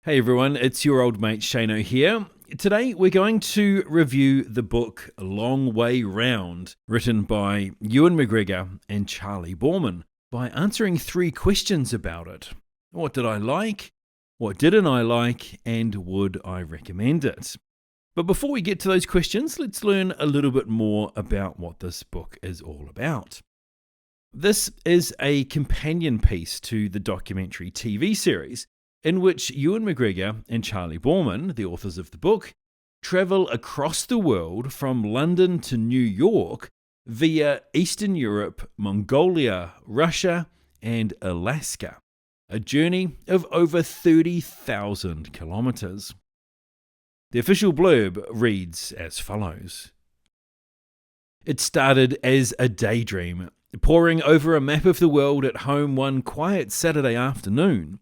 Hey everyone, it's your old mate Shano here. Today we're going to review the book Long Way Round, written by Ewan McGregor and Charley Boorman, by answering 3 questions about it. What did I like? What didn't I like? And would I recommend it? But before we get to those questions, let's learn a little bit more about what this book is all about. This is a companion piece to the documentary TV series, in which Ewan McGregor and Charley Boorman, the authors of the book, travel across the world from London to New York via Eastern Europe, Mongolia, Russia, and Alaska, a journey of over 30,000 kilometers. The official blurb reads as follows. It started as a daydream, poring over a map of the world at home one quiet Saturday afternoon.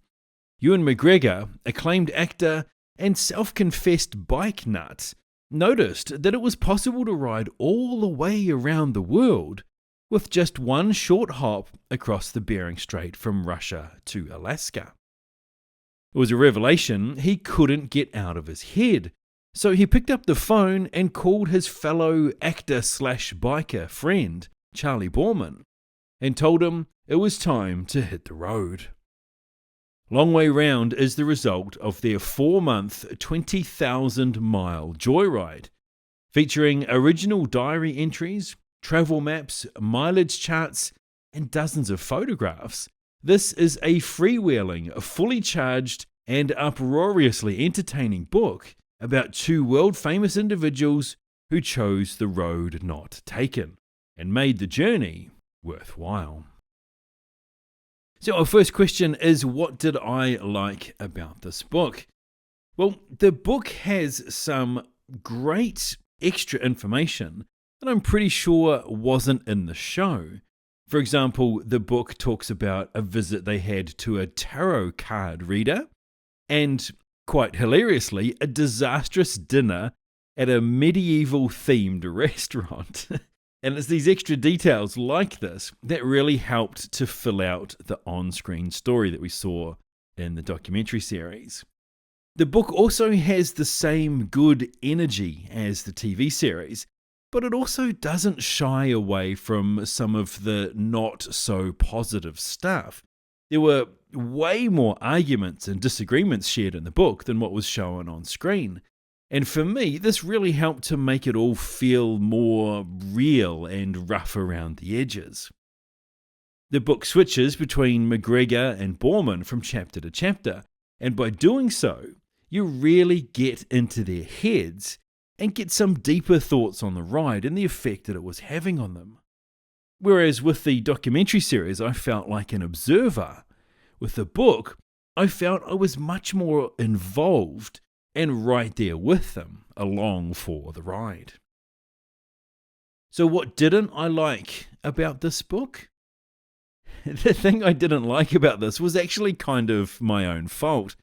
Ewan McGregor, acclaimed actor and self-confessed bike nut, noticed that it was possible to ride all the way around the world with just one short hop across the Bering Strait from Russia to Alaska. It was a revelation he couldn't get out of his head, so he picked up the phone and called his fellow actor/biker friend, Charley Boorman, and told him it was time to hit the road. Long Way Round is the result of their 4-month, 20,000-mile joyride, featuring original diary entries, travel maps, mileage charts, and dozens of photographs. This is a freewheeling, fully charged, and uproariously entertaining book about 2 world-famous individuals who chose the road not taken and made the journey worthwhile. So our first question is, what did I like about this book? Well, the book has some great extra information that I'm pretty sure wasn't in the show. For example, the book talks about a visit they had to a tarot card reader and, quite hilariously, a disastrous dinner at a medieval-themed restaurant. And it's these extra details like this that really helped to fill out the on-screen story that we saw in the documentary series. The book also has the same good energy as the TV series, but it also doesn't shy away from some of the not-so-positive stuff. There were way more arguments and disagreements shared in the book than what was shown on screen. And for me, this really helped to make it all feel more real and rough around the edges. The book switches between McGregor and Boorman from chapter to chapter, and by doing so, you really get into their heads and get some deeper thoughts on the ride and the effect that it was having on them. Whereas with the documentary series, I felt like an observer. With the book, I felt I was much more involved and right there with them, along for the ride. So what didn't I like about this book? The thing I didn't like about this was actually kind of my own fault.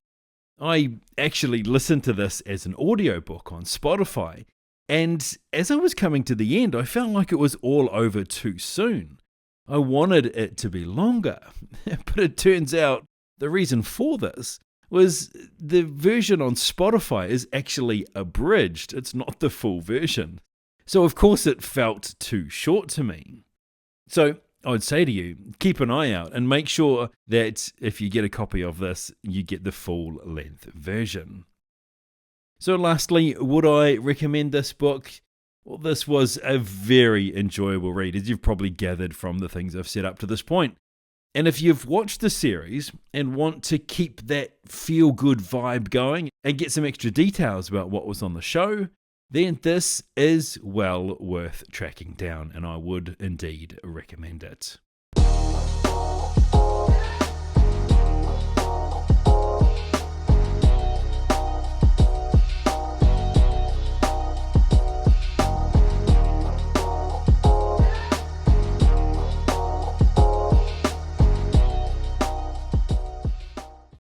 I actually listened to this as an audiobook on Spotify, and as I was coming to the end, I felt like it was all over too soon. I wanted it to be longer, but it turns out the reason for this was the version on Spotify is actually abridged. It's not the full version. So of course it felt too short to me. So I would say to you, keep an eye out and make sure that if you get a copy of this, you get the full length version. So lastly, would I recommend this book? Well, this was a very enjoyable read, as you've probably gathered from the things I've said up to this point. And if you've watched the series and want to keep that feel-good vibe going and get some extra details about what was on the show, then this is well worth tracking down, and I would indeed recommend it.